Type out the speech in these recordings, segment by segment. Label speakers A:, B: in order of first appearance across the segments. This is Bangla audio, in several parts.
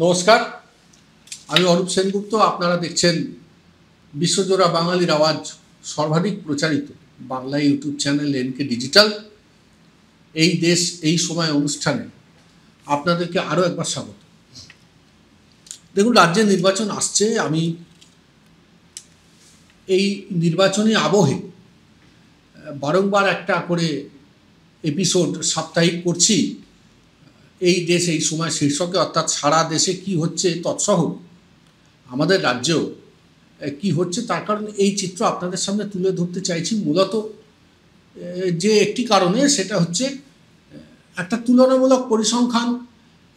A: নমস্কার, আমি অরূপ সেনগুপ্ত। আপনারা দেখছেন বিশ্বজোড়া বাঙালির আওয়াজ সর্বাধিক প্রচারিত Bangla YouTube channel NK digital. এই দেশ এই সময় অনুষ্ঠানে আপনাদেরকে আরও একবার স্বাগত। দেখুন, রাজ্যে নির্বাচন আসছে। আমি এই নির্বাচনী আবহে বারংবার একটা করে এপিসোড সাপ্তাহিক করছি। এই দেশ এই সময় শীর্ষকে, অর্থাৎ সারা দেশে কি হচ্ছে তৎসহ আমাদের রাজ্যেও কি হচ্ছে, তার কারণ এই চিত্র আপনাদের সামনে তুলে ধরতে চাইছি মূলত যে একটি কারণে, সেটা হচ্ছে একটা তুলনামূলক পরিসংখ্যান,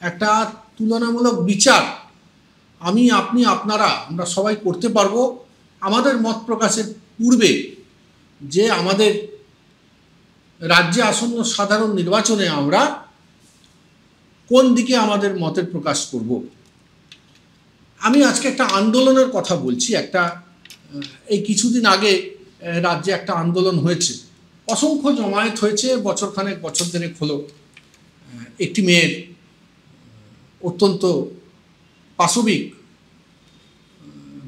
A: একটা তুলনামূলক বিচার আমি, আপনি, আপনারা, আমরা সবাই করতে পারবো আমাদের মত প্রকাশের পূর্বে, যে আমাদের রাজ্যে আসন্ন সাধারণ নির্বাচনে আমরা কোন দিকে আমাদের মতের প্রকাশ করব। আমি আজকে একটা আন্দোলনের কথা বলছি। এই কিছুদিন আগে রাজ্যে একটা আন্দোলন হয়েছে, অসংখ্য জমায়েত হয়েছে, বছরখানেক বছর দেড়েক হলো। একটি মেয়ের অত্যন্ত পাশবিক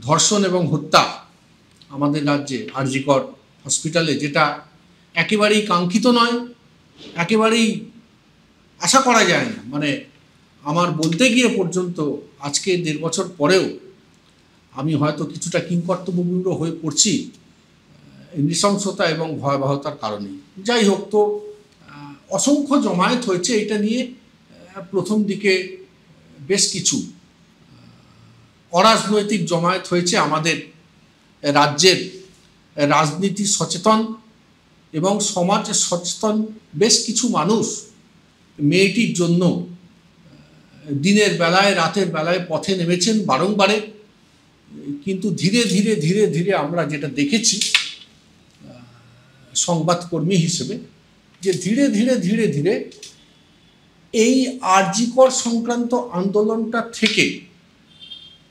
A: ধর্ষণ এবং হত্যা আমাদের রাজ্যে আরজিকর হসপিটালে, যেটা একেবারেই কাঙ্ক্ষিত নয়, একেবারেই আশা করা যায় না। মানে আমার বলতে গিয়ে পর্যন্ত আজকে 1.5 বছর পরেও আমি হয়তো কিছুটা কিংকর্তব্যবিমূঢ় হয়ে পড়ছি নৃশংসতা এবং ভয়াবহতার কারণে। যাই হোক, তো অসংখ্য জমায়েত হয়েছে। এটা নিয়ে প্রথম দিকে বেশ কিছু অরাজনৈতিক জমায়েত হয়েছে। আমাদের রাজ্যের রাজনীতি সচেতন এবং সমাজ সচেতন বেশ কিছু মানুষ মেয়েটির জন্য দিনের বেলায় রাতের বেলায় পথে নেমেছেন বারংবারে। কিন্তু ধীরে ধীরে ধীরে ধীরে আমরা যেটা দেখেছি সংবাদকর্মী হিসেবে, যে ধীরে ধীরে ধীরে ধীরে এই আরজিকর সংক্রান্ত আন্দোলনটা থেকে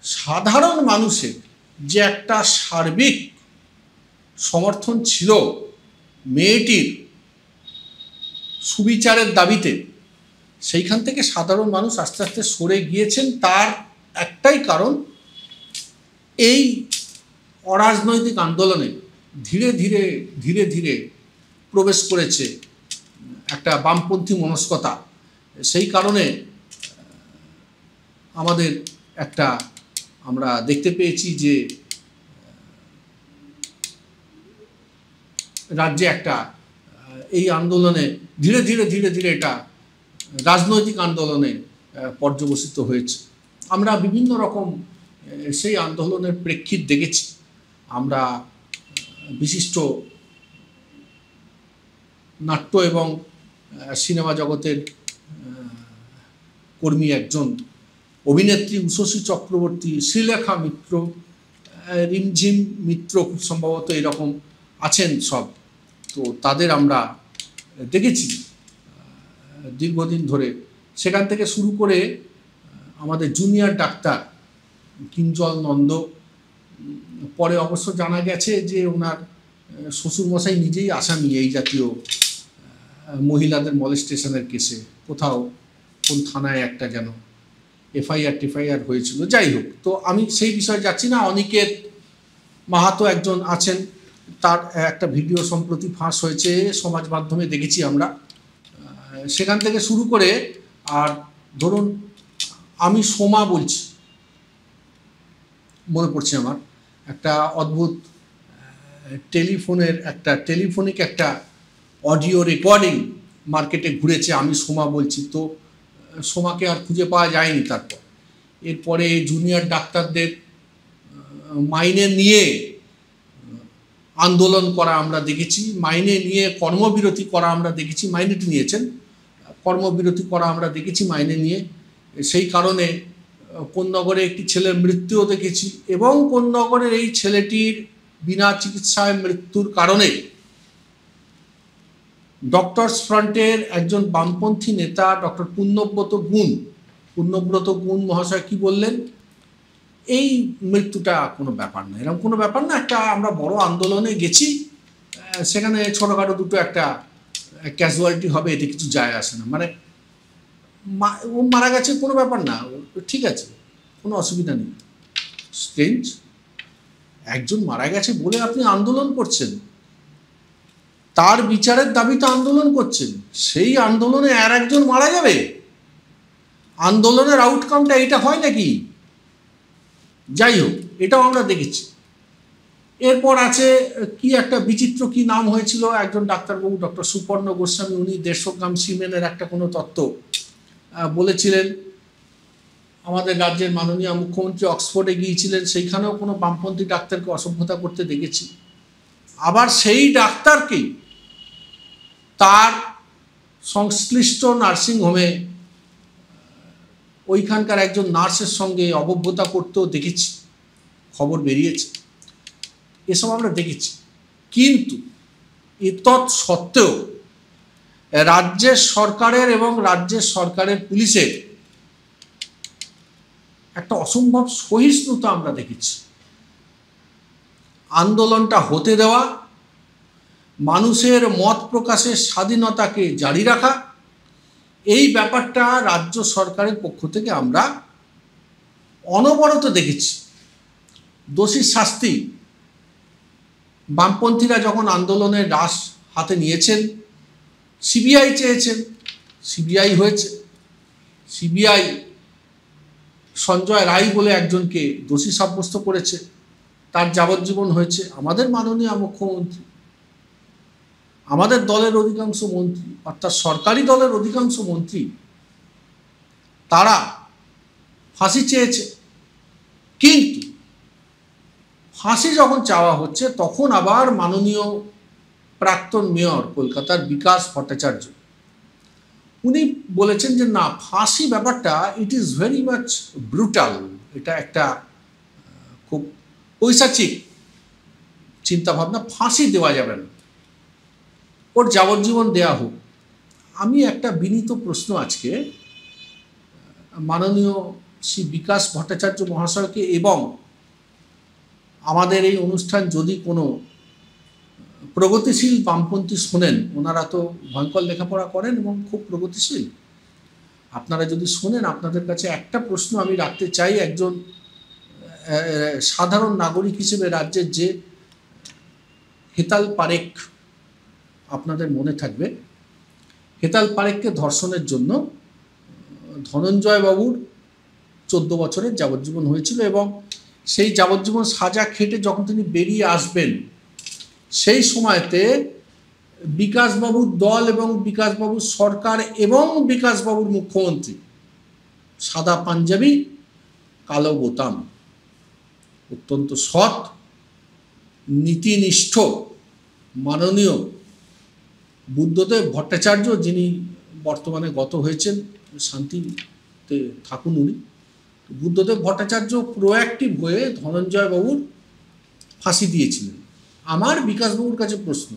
A: সাধারণ মানুষের যে একটা সার্বিক সমর্থন ছিল মেয়েটির সুবিচারের দাবিতে, সেইখান থেকে সাধারণ মানুষ আস্তে আস্তে সরে গিয়েছেন। তার একটাই কারণ, এই অরাজনৈতিক আন্দোলনে ধীরে ধীরে ধীরে ধীরে প্রবেশ করেছে একটা বামপন্থী মনস্কতা। সেই কারণে আমাদের আমরা দেখতে পেয়েছি যে রাজ্যে এই আন্দোলনে ধীরে ধীরে ধীরে ধীরে এটা রাজনৈতিক আন্দোলনে পর্যবসিত হয়েছে। আমরা বিভিন্ন রকম সেই আন্দোলনের প্রেক্ষিত দেখেছি। আমরা বিশিষ্ট নাট্য এবং সিনেমা জগতের কর্মী একজন অভিনেত্রী উষসী চক্রবর্তী, শ্রীলেখা মিত্র, রিমঝিম মিত্র, খুব সম্ভবত এরকম আছেন সব। তো তাদের আমরা দেখেছি দীর্ঘদিন ধরে। সেখান থেকে শুরু করে আমাদের জুনিয়র ডাক্তার কিঞ্জল নন্দ, পরে অবশ্য জানা গেছে যে ওনার শ্বশুরমশাই নিজেই আসামি এই জাতীয় মহিলাদের মলেস্টেশনের কেসে। কোথাও কোন থানায় একটা যেন এফআইআর হয়েছিল। যাই হোক, তো আমি সেই বিষয়ে যাচ্ছি না। অনিকেত মাহাতো একজন আছেন, তার একটা ভিডিও সম্প্রতি ফাঁস হয়েছে, সমাজ মাধ্যমে দেখেছি আমরা। সেখান থেকে শুরু করে, আর ধরুন আমি সোমা বলছি, মনে পড়ছে আমার একটা অদ্ভুত টেলিফোনিক একটা অডিও রেকর্ডিং মার্কেটে ঘুরেছে, আমি সোমা বলছি। তো সোমাকে আর খুঁজে পাওয়া যায়নি। এরপরে জুনিয়র ডাক্তারদের মাইনে নিয়ে আন্দোলন করা আমরা দেখেছি, মাইনে নিয়ে কর্মবিরতি করা আমরা দেখেছি। মাইনেটি নিয়েছেন, কর্মবিরতি করা আমরা দেখেছি মাইনে নিয়ে। সেই কারণে কোন্নগরে একটি ছেলের মৃত্যুও দেখেছি, এবং কোন্নগরের এই ছেলেটির বিনা চিকিৎসায় মৃত্যুর কারণে ডক্টরস ফ্রন্টের একজন বামপন্থী নেতা ডক্টর পুণ্যব্রত গুণ মহাশয় কি বললেন, এই মৃত্যুটা কোনো ব্যাপার না, এরকম কোনো ব্যাপার না। আমরা বড় আন্দোলনে গেছি, সেখানে ছোটোখাটো দুটো একটা ক্যাজুয়ালিটি হবে, এতে কিছু যায় আসে না। মানে ও মারা গেছে, কোনো ব্যাপার না, ঠিক আছে। কোনো অসুবিধা নেই। স্ট্রেঞ্জ, একজন মারা গেছে বলে আপনি আন্দোলন করছেন, তার বিচারের দাবিতে আন্দোলন করছেন, সেই আন্দোলনে আর একজন মারা যাবে, আন্দোলনের আউটকামটা এটা হয় নাকি? যাই হোক, এটাও আমরা দেখেছি। এরপর আছে কি একটা বিচিত্র কি নাম হয়েছিল, একজন ডাক্তারবাবু ডক্টর সুপর্ণ গোস্বামী, উনি 150 গ্রাম সিমেনের একটা কোনো তত্ত্ব বলেছিলেন। আমাদের রাজ্যের মাননীয় মুখ্যমন্ত্রী অক্সফোর্ডে গিয়েছিলেন, সেইখানেও কোনো বামপন্থী ডাক্তারকে অসভ্যতা করতে দেখেছি। আবার সেই ডাক্তারকেই তার সংশ্লিষ্ট নার্সিংহোমে ওইখানকার একজন নার্সের সঙ্গে অবভ্যতা করতেও দেখেছি, খবর বেরিয়েছে, এসব আমরা দেখেছি। কিন্তু এতৎ সত্ত্বেও রাজ্যের সরকারের এবং রাজ্যের সরকারের পুলিশের একটা অসম্ভব সহিষ্ণুতা আমরা দেখেছি। আন্দোলনটা হতে দেওয়া, মানুষের মত প্রকাশের স্বাধীনতাকে জারি রাখা, এই ব্যাপারটা রাজ্য সরকারের পক্ষ থেকে আমরা অনবরত দেখেছি। দোষীর শাস্তি, বামপন্থীরা যখন আন্দোলনের রাশ হাতে নিয়েছেন, সিবিআই চেয়েছেন, সিবিআই হয়েছে। সিবিআই সঞ্জয় রায় বলে একজনকে দোষী সাব্যস্ত করেছে, তার যাবজ্জীবন হয়েছে। আমাদের মাননীয় মুখ্যমন্ত্রী, আমাদের দলের অধিকাংশ মন্ত্রী, অর্থাৎ সরকারি দলের অধিকাংশ মন্ত্রী, তারা ফাঁসি চেয়েছে। কিন্তু ফাঁসি যখন চাওয়া হচ্ছে, তখন আবার মাননীয় প্রাক্তন মেয়র কলকাতার বিকাশ ভট্টাচার্য, উনি বলেছেন যে না, ফাঁসি ব্যাপারটা it is very much brutal, এটা একটা খুব পৈশাচিক চিন্তাভাবনা, ফাঁসি দেওয়া যাবে না, ওর যাবজ্জীবন দেওয়া হোক। আমি একটা বিনীত প্রশ্ন আজকে মাননীয় শ্রী বিকাশ ভট্টাচার্য মহাশয়কে এবং আমাদের এই অনুষ্ঠান যদি কোনো প্রগতিশীল বামপন্থী শোনেন, ওনারা তো ভয়ঙ্কর লেখাপড়া করেন এবং খুব প্রগতিশীল, আপনারা যদি শোনেন, আপনাদের কাছে একটা প্রশ্ন আমি রাখতে চাই। একজন সাধারণ নাগরিক হিসেবে রাজ্যের যে হেতাল পারেখ, আপনাদের মনে থাকবে, হেতাল পারেখকে ধর্ষণের জন্য ধনঞ্জয় বাবুর 14 বছরের যাবজ্জীবন হয়েছিল এবং সেই যাবজ্জীবন সাজা খেটে যখন তিনি বেরিয়ে আসবেন, সেই সময়তে বিকাশবাবুর দল এবং বিকাশবাবুর সরকার এবং বিকাশবাবুর মুখ্যমন্ত্রী সাদা পাঞ্জাবি, কালো বোতাম, অত্যন্ত সৎ, নীতিনিষ্ঠ মাননীয় বুদ্ধদেব ভট্টাচার্য, যিনি বর্তমানে গত হয়েছেন, শান্তিতে থাকুন উনি, বুদ্ধদেব ভট্টাচার্য প্রোঅ্যাক্টিভ হয়ে ধনঞ্জয় বাবুর ফাঁসি দিয়েছিলেন। আমার বিকাশবাবুর কাছে প্রশ্ন,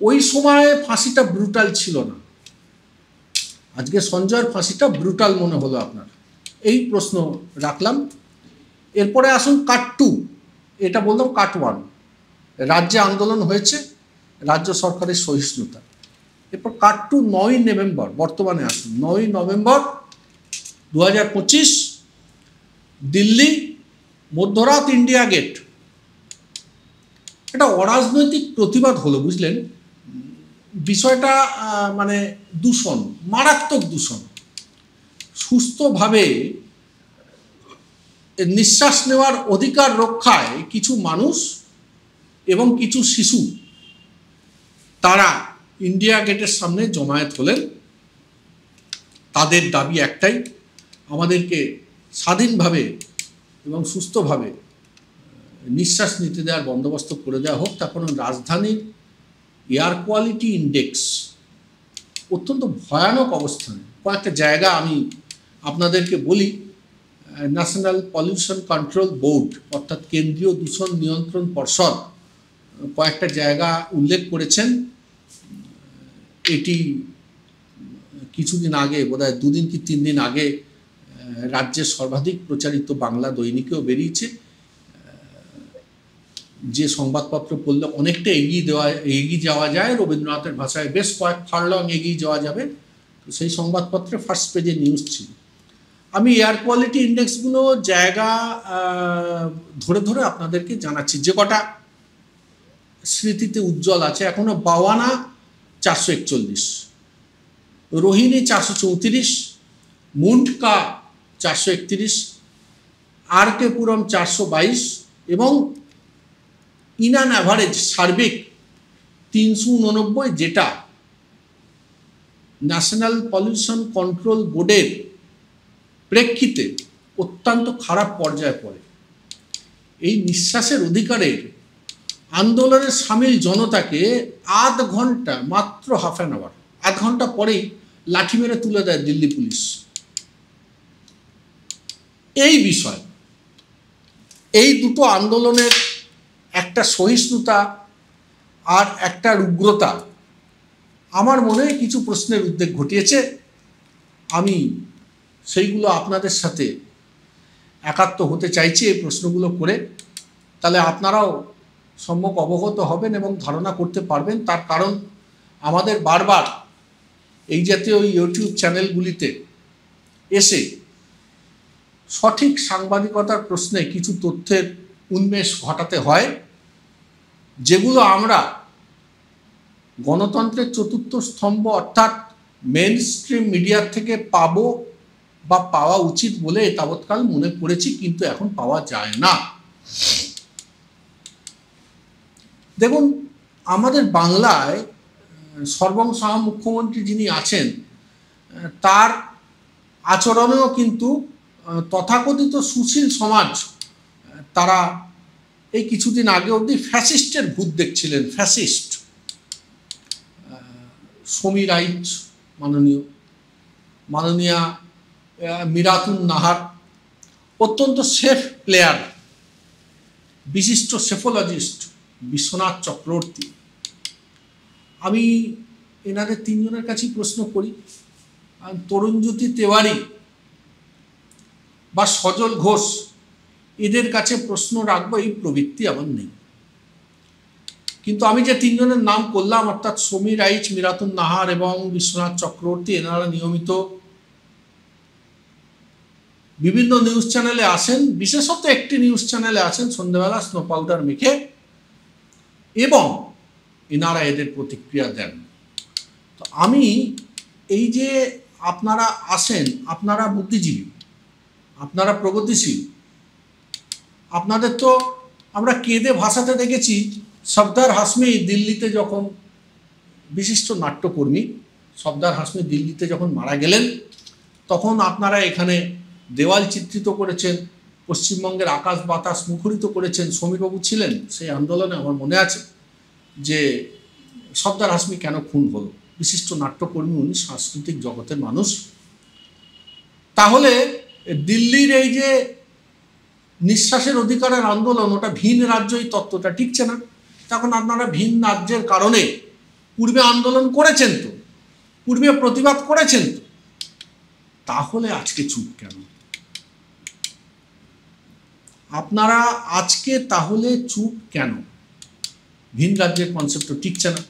A: ওই সময়ে ফাঁসিটা ব্রুটাল ছিল না, আজকে সঞ্জয়ের ফাঁসিটা ব্রুটাল মনে হলো আপনার? এই প্রশ্ন রাখলাম। এরপরে আসুন কাট 2, এটা বললাম কাট 1, রাজ্যে আন্দোলন হয়েছে, রাজ্য সরকারের সহিষ্ণুতা। এরপর কাট 2, 9 নভেম্বর, বর্তমানে আসুন। 9 নভেম্বর 2025, দিল্লি, মধ্যরাত, ইন্ডিয়া গেট, এটা অরাজনৈতিক প্রতিবাদ হলো, বুঝলেন? বিষয়টা মানে দূষণ, মারাত্মক দূষণ। সুস্থভাবে নিঃশ্বাস নেওয়ার অধিকার রক্ষায় কিছু মানুষ এবং কিছু শিশু, তারা ইন্ডিয়া গেটের সামনে জমায়েত হলেন। তাদের দাবি একটাই, আমাদেরকে স্বাধীনভাবে এবং সুস্থভাবে নিঃশ্বাস নিতে দেওয়ার বন্দোবস্ত করে দেওয়া হোক। তার কারণ রাজধানীর এয়ার কোয়ালিটি ইন্ডেক্স অত্যন্ত ভয়ানক অবস্থানে। কয়েকটা জায়গা আমি আপনাদেরকে বলি, ন্যাশনাল পলিউশন কন্ট্রোল বোর্ড, অর্থাৎ কেন্দ্রীয় দূষণ নিয়ন্ত্রণ পর্ষদ, কয়েকটা জায়গা উল্লেখ করেছেন। এটি কিছুদিন আগে, বোধহয় 2 দিন কি 3 দিন আগে, রাজ্যের সর্বাধিক প্রচারিত বাংলা দৈনিকেও বেরিয়েছে, যে সংবাদপত্র পড়লে অনেকটা এগিয়ে যাওয়া যায়, রবীন্দ্রনাথের ভাষায় বেশ কয়েক ফার্লং এগিয়ে যাওয়া যাবে। তো সেই সংবাদপত্রে ফার্স্ট পেজে নিউজ ছিল। আমি এয়ার কোয়ালিটি ইন্ডেক্সগুলো জায়গা ধরে ধরে আপনাদেরকে জানাচ্ছি, যে কটা স্মৃতিতে উজ্জ্বল আছে এখনো। বাওয়ানা 441, রোহিণী 434, মুন্ডকা 431, আর.কে. পুরম 422 এবং ইনান অ্যাভারেজ সার্বিক 389, যেটা ন্যাশনাল পলিউশন কন্ট্রোল বোর্ডের প্রেক্ষিতে অত্যন্ত খারাপ পর্যায়ে পড়ে। এই নিঃশ্বাসের অধিকারের আন্দোলনে সামিল জনতাকে আধ ঘন্টা, মাত্র হাফ অ্যান আওয়ার, আধ ঘন্টা পরেই লাঠি মেরে তুলে দেয় দিল্লি পুলিশ। এই বিষয়, এই দুটো আন্দোলনের একটা সহিষ্ণুতা আর একটা উগ্রতা আমার মনে কিছু প্রশ্নের উদ্বেগ ঘটিয়েছে। আমি সেইগুলো আপনাদের সাথে একাত্ম হতে চাইছি এই প্রশ্নগুলো করে, তাহলে আপনারাও সম্যক অবগত হবেন এবং ধারণা করতে পারবেন। তার কারণ আমাদের বারবার এই জাতীয় ইউটিউব চ্যানেলগুলিতে এসে সঠিক সাংবাদিকতার প্রশ্নে কিছু তথ্যের উন্মেষ ঘটাতে হয়, যেগুলো আমরা গণতন্ত্রের চতুর্থ স্তম্ভ অর্থাৎ মেন স্ট্রিম মিডিয়ার থেকে পাবো বা পাওয়া উচিত বলে তাবৎকাল মনে করেছি, কিন্তু এখন পাওয়া যায় না। দেখুন, আমাদের বাংলায় সর্বংসহ মুখ্যমন্ত্রী যিনি আছেন তার আচরণেও কিন্তু তথাকথিত সুশীল সমাজ তারা এই কিছুদিন আগে অবধি ফ্যাসিস্টের ভূত দেখছিলেন। ফ্যাসিস্ট সমীর রাইচ, মাননীয়া মীরাতুন নাহার, অত্যন্ত সেফ প্লেয়ার, বিশিষ্ট সেফোলজিস্ট বিশ্বনাথ চক্রবর্তী। আমি এনাদের তিনজনের কাছেই প্রশ্ন করি, তরুণজ্যোতি তেওয়ারি বা সজল ঘোষ, এদের কাছে প্রশ্ন রাখবো এই প্রবৃত্তি আমার নেই। কিন্তু আমি যে তিনজনের নাম করলাম অর্থাৎ সমীর রাইচ, মীরাতুন নাহার এবং বিশ্বনাথ চক্রবর্তী, এনারা নিয়মিত বিভিন্ন নিউজ চ্যানেলে আসেন, বিশেষত একটি নিউজ চ্যানেলে আসেন সন্ধ্যেবেলা স্নো পাউডার মেখে, এবং এনারা এদের প্রতিক্রিয়া দেন। তো আমি এই যে আপনারা আসেন, আপনারা বুদ্ধিজীবী, আপনারা প্রগতিশীল, আপনাদের তো আমরা কেঁদে ভাষাতে দেখেছি। সফদার হাশমি দিল্লিতে যখন, বিশিষ্ট নাট্যকর্মী সফদার হাশমি দিল্লিতে যখন মারা গেলেন, তখন আপনারা এখানে দেওয়াল চিত্রিত করেছেন, পশ্চিমবঙ্গের আকাশ বাতাস মুখরিত করেছেন। সমীরবাবু ছিলেন সেই আন্দোলনে, আমার মনে আছে যে সফদার হাশমি কেন খুন হলো। বিশিষ্ট নাট্যকর্মী উনি, সাংস্কৃতিক জগতের মানুষ। তাহলে দিল্লির এই যে নিঃশ্বাসের অধিকারের আন্দোলন, ওটা ভিন রাজ্য, এই তত্ত্বটা টিকছে না। তখন আপনারা ভিন রাজ্যের কারণে পূর্বে আন্দোলন করেছেন তো, পূর্বে প্রতিবাদ করেছেন তো, তাহলে আজকে চুপ কেন? আপনারা আজকে তাহলে চুপ কেন? ভিন রাজ্যের কনসেপ্ট টিকছে না।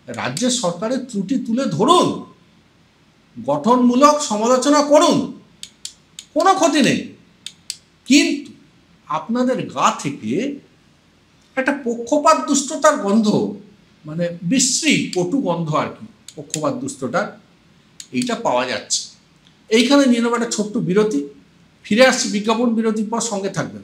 A: রাজ্যের সরকারের ত্রুটি তুলে ধরুন, গঠনমূলক সমালোচনা করুন, কোনো ক্ষতি নেই। কিন্তু আপনাদের গা থেকে একটা পক্ষপাত দুষ্টতার গন্ধ, মানে বিশ্রী কটু গন্ধ আর কি, পক্ষপাত দুষ্টতার, এইটা পাওয়া যাচ্ছে। এইখানে নিয়ে নেব একটা ছোট্ট বিরতি, ফিরে আসছি বিজ্ঞাপন বিরতির পর, সঙ্গে থাকবেন।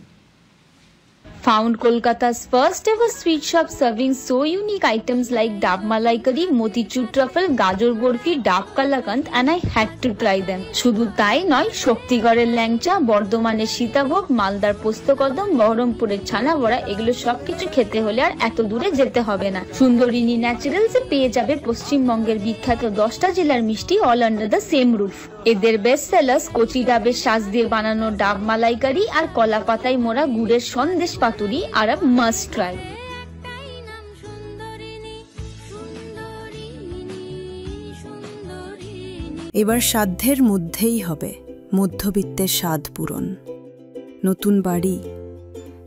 B: Found Kolkata's first ever sweet shop serving so unique items like Dab Malai Curry, Motichur Truffle, Gajor Borfi, Dab Kalakand, and I had to try them. শুধু তাই নয়, শক্তিগড়ের ল্যাংচা, বর্ধমানের সীতাভোগ, মালদার পোস্তকদম, বহরমপুরের ছানা বড়া, এগুলো সবকিছু খেতে হলে আর এত দূরে যেতে হবে না। সুন্দরিনী ন্যাচারালসে পেয়ে যাবে পশ্চিমবঙ্গের বিখ্যাত 10টা জেলার মিষ্টি all under the same roof. এদের বেস্ট সেলার্স কচি ডাবের শাঁস দিয়ে বানানো ডাব মালাইকারি আর কলা পাতায় মোড়া গুড়ের সন্দেশ পাতুরি আর মাস্ট ট্রাই।
C: এবার সাধ্যের মধ্যেই হবে মধ্যবিত্তের স্বাদ পূরণ। নতুন বাড়ি,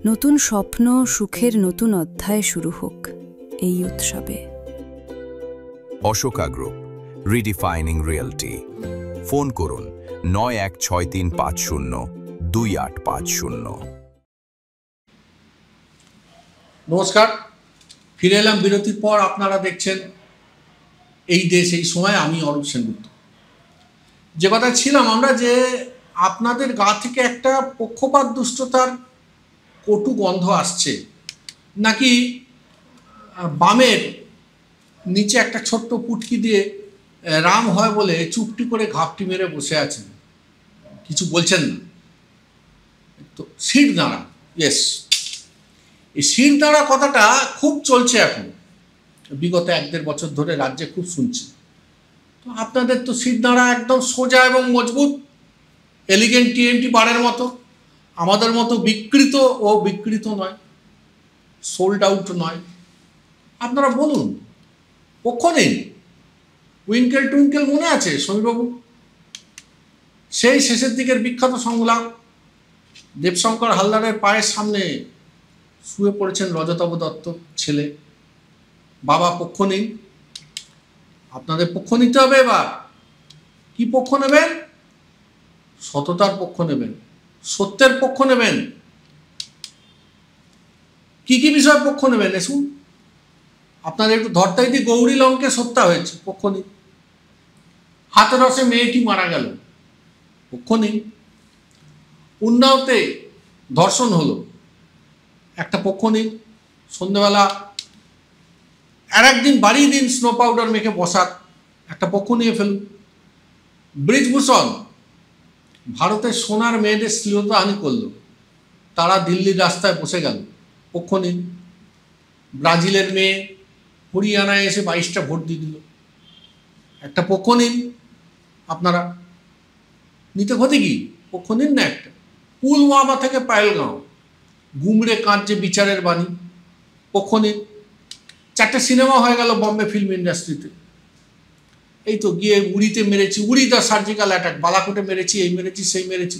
C: নতুন স্বপ্ন, সুখের নতুন অধ্যায় শুরু হোক এই উৎসবে।
D: Ashoka group, রিডিফাইনিং realty. ফোন করুন 9163502850।
A: নমস্কার, ফিরে এলাম বিরতির পর। আপনারা দেখছেন এই দেশ এই সময়, আমি অরূপ সেনগুপ্ত। যে কথা ছিলাম আমরা, যে আপনাদের গা থেকে একটা পক্ষপাত দুষ্টতার কটু গন্ধ আসছে, নাকি বামের নিচে একটা ছোট্ট পুটকি দিয়ে রাম হয় বলে চুপটি করে ঘাপটি মেরে বসে আছেন, কিছু বলছেন না। তো সিট দাঁড়া, ইয়েস, এই সিট দাঁড়া কথাটা খুব চলছে এখন, বিগত 1-1.5 বছর ধরে রাজ্যে খুব শুনছি। তো আপনাদের তো সিট দাঁড়া একদম সোজা এবং মজবুত, এলিগেন্ট টিএমটি বারের মতো। আমাদের মতো বিকৃত ও বিকৃত নয়, সোল্ড আউট নয়। আপনারা বলুন, পক্ষ নেই। উইঙ্কেল টুইঙ্কেল মনে আছে সমীরবাবু? সেই শেষের দিকের বিখ্যাত সংলাপ, দেবশঙ্কর হালদারের পায়ের সামনে শুয়ে পড়েছেন রজতাভ দত্ত ছেলে। বাবা পক্ষ নেই, আপনাদের পক্ষ নিতে হবে। এবার কি পক্ষ নেবেন? সততার পক্ষ নেবেন, সত্যের পক্ষ নেবেন। কি কি বিষয় পক্ষ নেবেন এসুন। আপনাদের একটু ধরতাইতে গৌরী লঙ্কে হত্যা হয়েছে, পক্ষ নেই। হাতরসে মেয়েটি মারা গেল, পক্ষ নেই। উন্নাওতে ধর্ষণ হলো, একটা পক্ষ নেই। সন্ধ্যেবেলা আর একদিন বাড়িয়ে দিন স্নো পাউডার মেখে বসার, একটা পক্ষ নিয়ে ফেলুন। ব্রিজভূষণ ভারতের সোনার মেয়েদের শ্লীলতাহানি করল, তারা দিল্লির রাস্তায় বসে গেল, পক্ষ নিন। ব্রাজিলের মেয়ে হরিয়ানায় এসে 22টা ভোট দিয়ে দিল, একটা পক্ষ নিন। আপনারা নিতে ক্ষতি কি? পক্ষ নিন না একটা। পুলওয়ামা থেকে পায়েলগাঁও, গুমড়ে কাঁদছে বিচারের বাণী, পক্ষ নিন। 4টে সিনেমা হয়ে গেল বম্বে ফিল্ম ইন্ডাস্ট্রিতে। এই তো গিয়ে উড়িতে মেরেছি, উড়ি দ্য সার্জিক্যাল অ্যাটাক, বালাকোটে মেরেছি, এই মেরেছি সেই মেরেছি।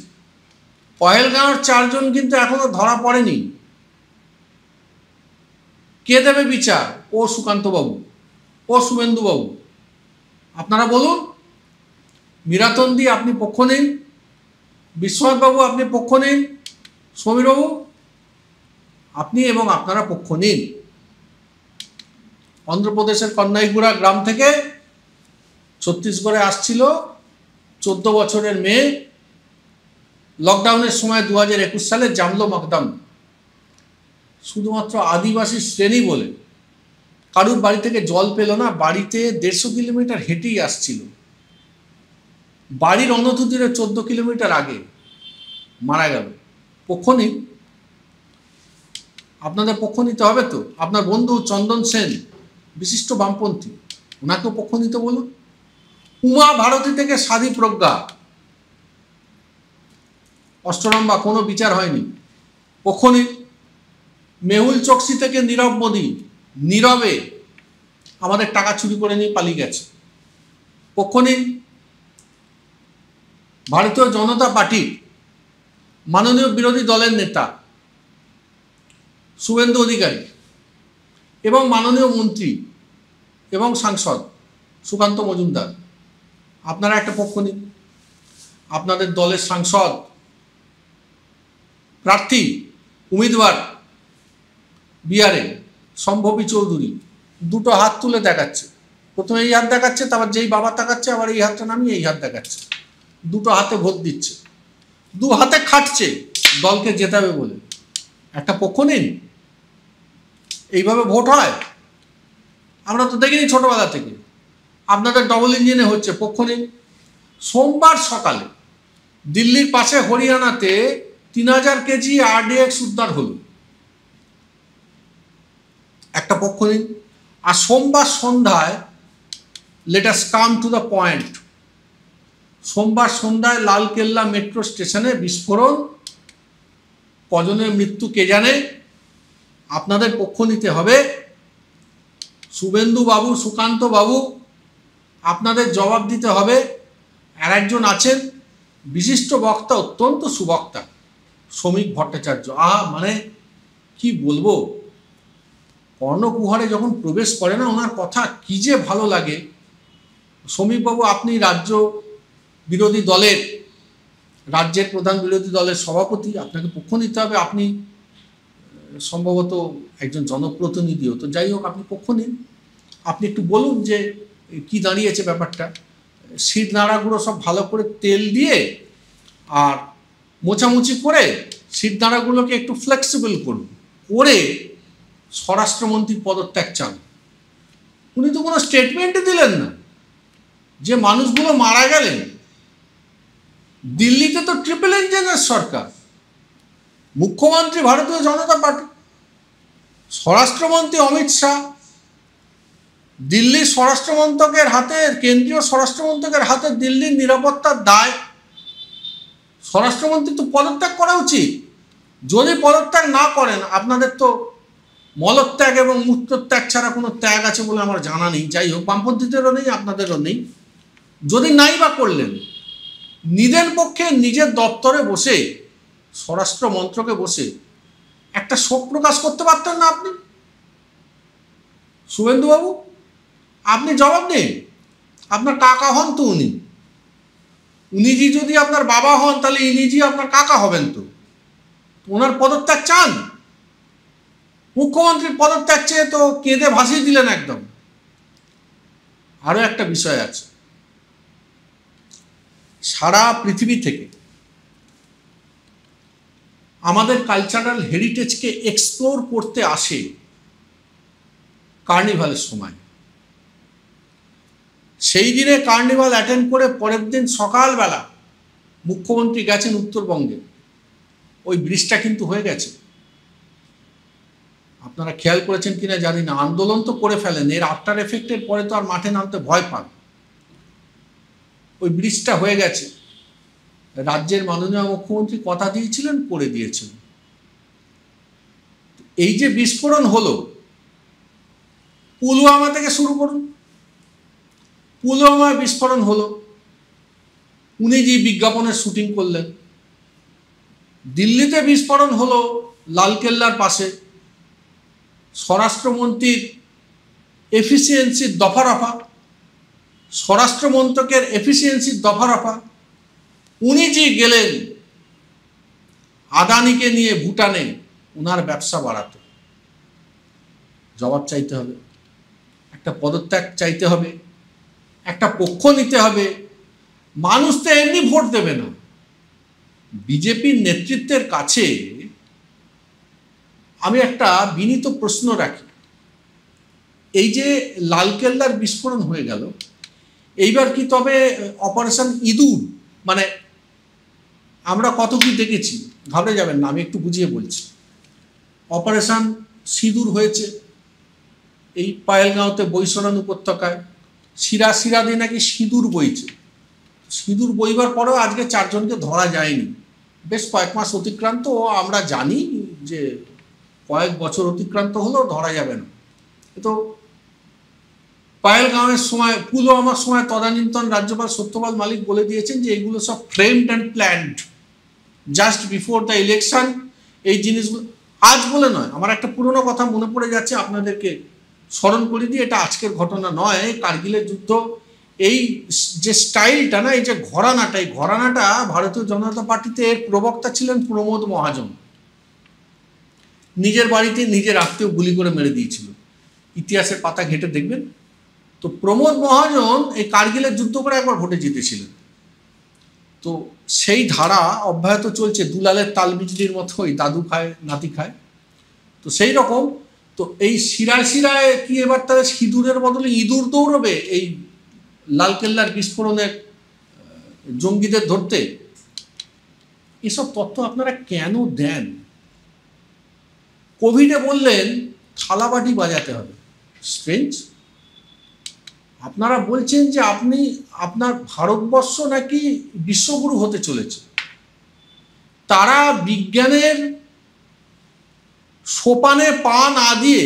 A: পহেলগাঁওর 4 জন কিন্তু এখনো ধরা পড়েনি। কে দেবে বিচার? ও সুকান্তবাবু, ও শুভেন্দুবাবু, আপনারা বলুন। মীরাতন্দি আপনি পক্ষ নিন, বিশ্বনাথবাবু আপনি পক্ষ নিন, সমীরবাবু আপনি এবং আপনারা পক্ষ নিন। অন্ধ্রপ্রদেশের কন্যাইগুড়া গ্রাম থেকে ছত্তিশগড়ে আসছিল 14 বছরের মেয়ে, লকডাউনের সময় 2021 সালে জামলো মকদম। শুধুমাত্র আদিবাসী শ্রেণী বলে কারুর বাড়ি থেকে জল পেল না, বাড়িতে 150 কিলোমিটার হেঁটেই আসছিল। বাড়ির অনতিদূরে 14 কিলোমিটার আগে মারা গেল, পক্ষ নিন। আপনাদের পক্ষ নিতে হবে তো। আপনার বন্ধু চন্দন সেন, বিশিষ্ট বামপন্থী, ওনাকেও পক্ষ নিতে বলুন। উমা ভারতী থেকে সাধী প্রজ্ঞা, অষ্টরম্বা, কোনো বিচার হয়নি, পক্ষ নিন। মেহুল চোকসি থেকে নীরব মোদী, নীরবে আমাদের টাকা চুরি করে নিয়ে পালিয়ে গেছে, পক্ষ নিন। ভারতীয় জনতা পার্টি মাননীয় বিরোধী দলের নেতা শুভেন্দু অধিকারী এবং মাননীয় মন্ত্রী এবং সাংসদ সুকান্ত মজুমদার, আপনারা একটা পক্ষ নিন। আপনাদের দলের সাংসদ প্রার্থী উমিদবার বিহারে সম্ভবী চৌধুরী 2টো হাত তুলে দেখাচ্ছে, প্রথমে এই হাত দেখাচ্ছে, তারপর যেই বাবা তাকাচ্ছে আবার এই হাতটা নামিয়ে এই হাত দেখাচ্ছে, 2টো হাতে ভোট দিচ্ছে, 2 হাতে খাটছে দলকে জেতাবে বলে, একটা পক্ষ নিন। এইভাবে ভোট হয়? আমরা তো দেখিনি ছোটবেলা থেকে। আপনাদের ডবল ইঞ্জিনে হচ্ছে, পক্ষ নিন। সোমবার সকালে দিল্লির পাশে হরিয়ানাতে 3000 কেজি RDX উদ্ধার হলো, একটা পক্ষ নিন। আর সোমবার সন্ধ্যায়, let us come to the point, সোমবার সন্ধ্যায় লালকেল্লা মেট্রো স্টেশনে বিস্ফোরণ, কজনের মৃত্যু কে জানে। আপনাদের পক্ষ নিতে হবে। শুভেন্দু বাবু, সুকান্ত বাবু, আপনাদের জবাব দিতে হবে। আর একজন আছেন বিশিষ্ট বক্তা, অত্যন্ত সুবক্তা, শ্রমিক ভট্টাচার্য। মানে কি বলবো, কর্ণকুহরে যখন প্রবেশ করে না, ওনার কথা কি যে ভালো লাগে। শ্রমিকবাবু, আপনি রাজ্য বিরোধী দলের রাজ্যের প্রধান বিরোধী দলের সভাপতি, আপনাকে পক্ষ নিতে হবে। আপনি সম্ভবত একজন জনপ্রতিনিধিও, তো যাই হোক আপনি পক্ষ নিন। আপনি একটু বলুন যে কি দাঁড়িয়েছে ব্যাপারটা। শির নাড়াগুলো সব ভালো করে তেল দিয়ে আর মোছামুছি করে শির নাড়াগুলোকে একটু ফ্লেক্সিবল করুন, করে স্বরাষ্ট্রমন্ত্রীর পদত্যাগ চান। উনি তো কোনো স্টেটমেন্টই দিলেন না। যে মানুষগুলো মারা গেলেন, দিল্লিতে তো ট্রিপল ইঞ্জিনের সরকার, মুখ্যমন্ত্রী ভারতীয় জনতা পার্টি, স্বরাষ্ট্রমন্ত্রী অমিত শাহ, দিল্লির স্বরাষ্ট্রমন্ত্রকের হাতে, কেন্দ্রীয় স্বরাষ্ট্রমন্ত্রকের হাতে দিল্লির নিরাপত্তার দায়। স্বরাষ্ট্রমন্ত্রী তো পদত্যাগ করা উচিত। যদি পদত্যাগ না করেন, আপনাদের তো মলত্যাগ এবং মূত্রত্যাগ ছাড়া কোনো ত্যাগ আছে বলে আমার জানা নেই। যাই হোক, বামপন্থীদেরও নেই, আপনাদেরও নেই। যদি নাই বা করলেন, নিজের পক্ষে নিজের দপ্তরে বসে, স্বরাষ্ট্র মন্ত্রকে বসে একটা শোক প্রকাশ করতে পারতেন না আপনি? শুভেন্দুবাবু, আপনি জবাব নেই। আপনার কাকা হন তো উনি। উনিজি যদি আপনার বাবা হন, তাহলে ইনিজি আপনার কাকা হবেন তো। ওনার পদত্যাগ চান? মুখ্যমন্ত্রীর পদত্যাগ চেয়ে তো কেঁদে ভাসিয়ে দিলেন একদম। আরো একটা বিষয় আছে, সারা পৃথিবী থেকে আমাদের কালচারাল হেরিটেজকে এক্সপ্লোর করতে আসে কার্নিভালের সময়। সেই দিনে কার্নিভাল অ্যাটেন্ড করে পরের দিন সকালবেলা মুখ্যমন্ত্রী গেছেন উত্তরবঙ্গে। ওই ব্রিজটা কিন্তু হয়ে গেছে, আপনারা খেয়াল করেছেন কিনা জানি না। আন্দোলন তো করে ফেলেন, এর আফটার এফেক্টের পরে তো আর মাঠে নামতে ভয় পান। ওই ব্রিজটা হয়ে গেছে, রাজ্যের মাননীয় মুখ্যমন্ত্রী কথা দিয়েছিলেন, করে দিয়েছেন। এই যে বিস্ফোরণ হলো, পুলওয়ামা থেকে শুরু করুন। পুলওয়ামায় বিস্ফোরণ হলো, উনি যে বিজ্ঞাপনের শুটিং করলেন। দিল্লিতে বিস্ফোরণ হলো লালকেল্লার পাশে, স্বরাষ্ট্রমন্ত্রীর এফিসিয়েন্সির দফারফা, স্বরাষ্ট্রমন্ত্রকের এফিসিয়েন্সির দফারফা। উনি যে গেলেন আদানিকে নিয়ে ভুটানে ওনার ব্যবসা বাড়াতে। জবাব চাইতে হবে, একটা পদত্যাগ চাইতে হবে, একটা পক্ষ নিতে হবে। মানুষ তো এমনি ভোট দেবে না। বিজেপির নেতৃত্বের কাছে আমি একটা বিনীত প্রশ্ন রাখি। এই যে লালকেল্লার বিস্ফোরণ হয়ে গেল, এইবার কি তবে অপারেশন ইঁদুর, মানে আমরা কত কি দেখেছি, ঘাবড়ে যাবেন না, আমি একটু বুঝিয়ে বলছি। অপারেশন সিঁদুর হয়েছে এই পায়েলগাঁওতে, বৈশরণ উপত্যকায়। শিরা দিয়ে নাকি সিঁদুর বইছে। সিঁদুর বইবার পরেও আজকে 4 জনকে ধরা যায়নি। বেশ কয়েক মাস অতিক্রান্ত, ও আমরা জানি যে কয়েক বছর অতিক্রান্ত হলেও ধরা যাবে না। তো পায়েলগাঁওয়ের সময়, পুলওয়ামার সময় তদানীন্তন রাজ্যপাল সত্যপাল মালিক বলে দিয়েছেন যে এগুলো সব framed and planned just before the election. এই জিনিসগুলো আজ বলে নয়, আমার একটা পুরনো কথা মনে পড়ে যাচ্ছে, আপনাদেরকে স্মরণ করে দিয়ে। এটা আজকের ঘটনা নয়, কার্গিলের যুদ্ধ। এই যে স্টাইলটা না, এই যে ঘরানাটা, এই ঘরানাটা ভারতীয় জনতা পার্টিতে এর প্রবক্তা ছিলেন প্রমোদ মহাজন। নিজের বাড়িতে নিজের আত্মীয় গুলি করে মেরে দিয়েছিল, ইতিহাসের পাতা ঘেঁটে দেখবেন। তো প্রমোদ মহাজন এই কার্গিলের যুদ্ধ করে একবার ভোটে জিতেছিলেন। তো সেই ধারা অব্যাহত চলছে, দুলালের তাল বিজলির মতো, ওই দাদু খায় নাতি খায়। তো সেই রকম, তো এই শিরায় কি এবার তাহলে সিঁদুরের বদলে ইঁদুর দৌড়বে এই লালকেল্লার বিস্ফোরণের জঙ্গিদের ধরতে? এসব তথ্য আপনারা কেন দেন? কোভিডে বললেন থালাবাটি বাজাতে হবে, স্ট্রেঞ্জ। আপনারা বলছেন যে আপনার ভারতবর্ষ নাকি বিশ্বগুরু হতে চলেছে। তারা বিজ্ঞানের সোপানে পা না দিয়ে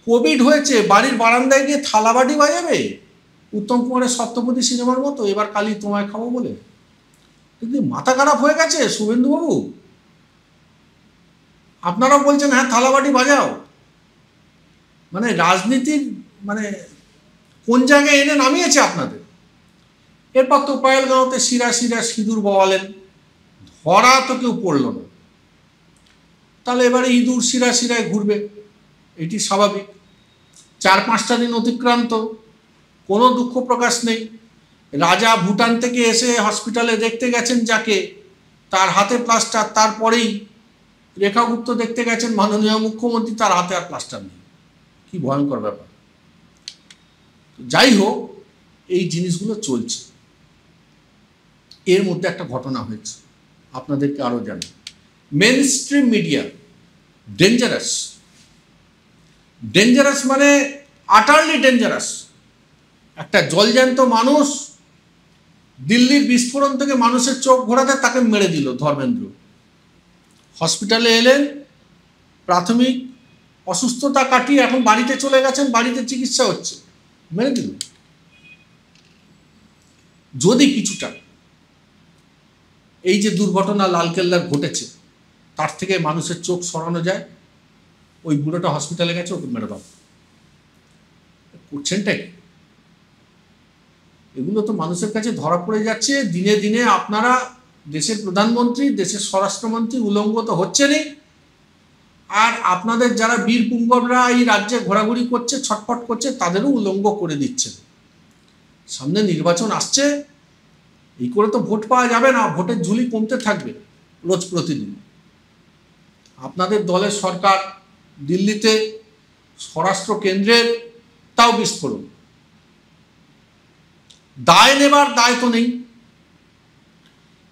A: কোভিড হয়েছে, বাড়ির বারান্দায় গিয়ে থালাবাটি বাজাবে উত্তম কুমারের সপ্তপদী সিনেমার মতো, এবার কালি তোমায় খাবো বলে। কিন্তু মাথা খারাপ হয়ে গেছে শুভেন্দুবাবু। আপনারা বলছেন হ্যাঁ থালাবাটি বাজাও, মানে রাজনীতির মানে কোন জায়গায় এনে নামিয়েছে আপনাদের। এরপর তো পায়েলগাঁওতে শিরা সিঁদুর বওয়ালেন, ধরা তো কেউ পড়ল না, তাহলে এবারে ইঁদুর শিরায় ঘুরবে, এটি স্বাভাবিক। 4-5টা দিন অতিক্রান্ত, কোনো দুঃখ প্রকাশ নেই। রাজা ভুটান থেকে এসে হসপিটালে দেখতে গেছেন যাকে, তার হাতে প্লাস্টার, তারপরেই রেখা গুপ্ত দেখতে গেছেন মাননীয় মুখ্যমন্ত্রী, তার হাতে আর প্লাস্টার নেই। কি ভয়ঙ্কর ব্যাপার। যাই হোক, এই জিনিসগুলো চলছে। এর মধ্যে একটা ঘটনা হয়েছে, আপনাদেরকে আরো জানি। Mainstream media dangerous, dangerous মানে আটারলি ডেঞ্জারাস। একটা জলজ্যান্ত মানুষ দিল্লির বিস্ফোরণ থেকে মানুষের চোখ ঘোরাতে তাকে মেরে দিল ধর্মেন্দ্র। হসপিটালে এলেন, প্রাথমিক অসুস্থতা কাটিয়ে এখন বাড়িতে চলে গেছেন, বাড়িতে চিকিৎসা হচ্ছে, মেরে দিল। যদি কিছুটা এই যে দুর্ঘটনা লালকেল্লার ঘটেছে তার থেকে মানুষের চোখ সরানো যায়, ওই বুড়োটা হসপিটালে গেছে, ওকে মেরে দাও। করছেনটা কি? এগুলো তো মানুষের কাছে ধরা পড়ে যাচ্ছে দিনে দিনে। আপনারা দেশের প্রধানমন্ত্রী, দেশের স্বরাষ্ট্রমন্ত্রী উলঙ্গ তো হচ্ছেনই, আর আপনাদের যারা বীর পুঙ্গবরা এই রাজ্যে ঘোরাঘুরি করছে, ছটফট করছে, তাদেরও উলঙ্গ করে দিচ্ছেন। সামনে নির্বাচন আসছে, এই করে তো ভোট পাওয়া যাবে না, ভোটের ঝুলি কমতে থাকবে রোজ প্রতিদিন। আপনাদের দলের সরকার দিল্লিতে, স্বরাষ্ট্র কেন্দ্রের তাও বিস্ফোরণ। দায় নেবার দায় তো নেই।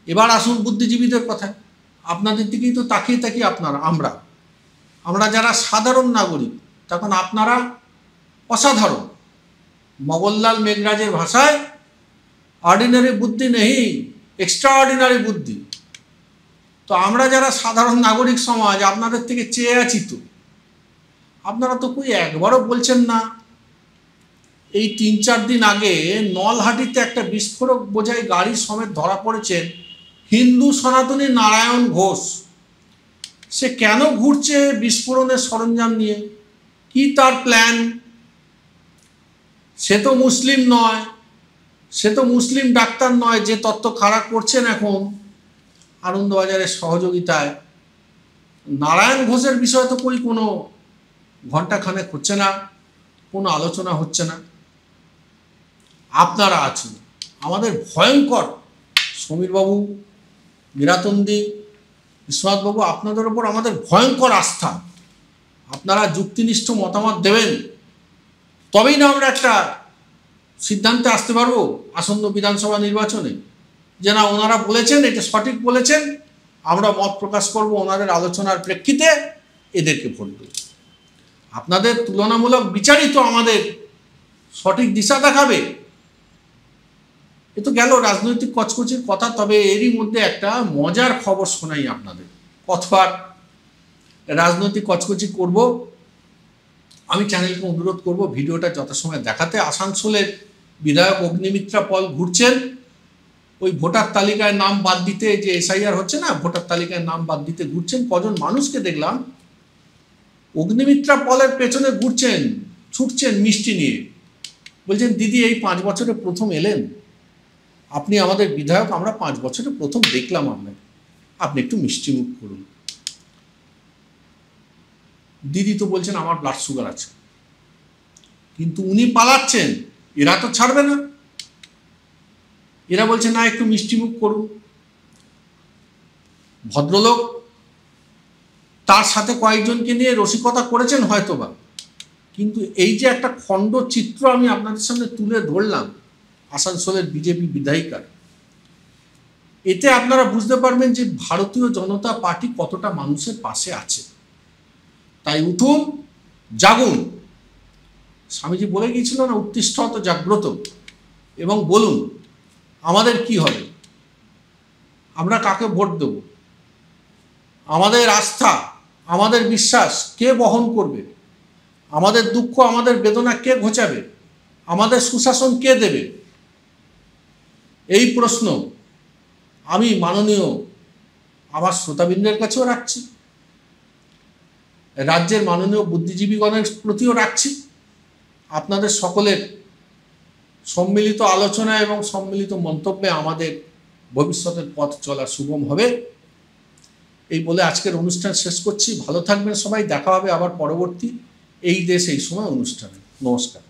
A: এবার আসুন বুদ্ধিজীবীদের কথা। আপনাদের দিকেই তো তাকিয়ে আমরা যারা সাধারণ নাগরিক, তখন আপনারা অসাধারণ। মগনলাল মেঘরাজের ভাষায় অর্ডিনারি বুদ্ধি নেই, এক্সট্রা অর্ডিনারি বুদ্ধি। তো আমরা যারা সাধারণ নাগরিক সমাজ আপনাদের থেকে চেয়ে আছি, তো আপনারা তো কই একবারও বলছেন না। এই 3-4 দিন আগে নলহাটিতে একটা বিস্ফোরক বোঝাই গাড়ি সমেত ধরা পড়েছেন হিন্দু সনাতনী নারায়ণ ঘোষ। সে কেন ঘুরছে বিস্ফোরণের সরঞ্জাম নিয়ে? কি তার প্ল্যান? সে তো মুসলিম নয়, সে তো মুসলিম ডাক্তার নয় যে তত্ত্ব খারাপ করছেন এখন আনন্দবাজারের সহযোগিতায়। নারায়ণ ঘোষের বিষয়ে তো কোনো ঘণ্টাখানেক হচ্ছে না, কোনো আলোচনা হচ্ছে না। আপনারা আছেন আমাদের ভয়ঙ্কর, সমীরবাবু, মীরাতন্দি, বিশ্বনাথবাবু, আপনাদের ওপর আমাদের ভয়ঙ্কর আস্থা। আপনারা যুক্তিনিষ্ঠ মতামত দেবেন, তবেই না আমরা একটা সিদ্ধান্তে আসতে পারবো আসন্ন বিধানসভা নির্বাচনে, যে না ওনারা বলেছেন এটা সঠিক বলেছেন, আমরা মত প্রকাশ করব ওনাদের আলোচনার প্রেক্ষিতে, এদেরকে ভোট দেব। আপনাদের তুলনামূলক বিচারই তো আমাদের সঠিক দিশা দেখাবে। এ তো গেল রাজনৈতিক কচকচির কথা। তবে এরই মধ্যে একটা মজার খবর শোনাই আপনাদের। কতবার রাজনৈতিক কচকচি করব, আমি চ্যানেলকে অনুরোধ করব ভিডিওটা যথাসময় দেখাতে। আসানসোলের বিধায়ক অগ্নিমিত্রা পল ঘুরছেন ওই ভোটার তালিকায় নাম বাদ দিতে, যে এসআইআর হচ্ছে না, ভোটার তালিকায় নাম বাদ দিতে ঘুরছেন। কজন মানুষকে দেখলাম অগ্নিমিত্রা পলের পেছনে ঘুরছেন, ছুটছেন মিষ্টি নিয়ে, বলছেন দিদি এই 5 বছরে প্রথম এলেন, আপনি আমাদের বিধায়ক, আমরা 5 বছরে প্রথম দেখলাম আপনাকে, আপনি একটু মিষ্টি মুখ করুন। দিদি তো বলছেন আমার ব্লাড সুগার আছে, কিন্তু উনি পালাচ্ছেন, এরা তো ছাড়বে না। এরা বলছে না একটু মিষ্টি মুখ করুন। ভদ্রলোক তার সাথে কয়েকজনকে নিয়ে রসিকতা করেছেন হয়তোবা, কিন্তু এই যে একটা খণ্ড চিত্র আমি আপনাদের সামনে তুলে ধরলাম আসানসোলের বিজেপি বিধায়িকার, এতে আপনারা বুঝতে পারবেন যে ভারতীয় জনতা পার্টি কতটা মানুষের পাশে আছে। তাই উঠুন, জাগুন। স্বামীজি বলে গিয়েছিল না, উত্তিষ্ঠত জাগ্রত, এবং বলুন আমাদের কি হবে, আমরা কাকে ভোট দেব, আমাদের আস্থা, আমাদের বিশ্বাস কে বহন করবে, আমাদের দুঃখ, আমাদের বেদনা কে ঘোচাবে, আমাদের সুশাসন কে দেবে। এই প্রশ্ন আমি মাননীয় আমার শ্রোতাবৃন্দের কাছেও রাখছি, রাজ্যের মাননীয় বুদ্ধিজীবীগণের প্রতিও রাখছি। আপনাদের সকলের সম্মিলিত আলোচনা এবং সম্মিলিত মন্তব্যে আমাদের ভবিষ্যতের পথ চলা সুগম হবে, এই বলে আজকের অনুষ্ঠান শেষ করছি। ভালো থাকবেন সবাই, দেখা হবে আবার পরবর্তী এই দেশ এই সময় অনুষ্ঠানে। নমস্কার।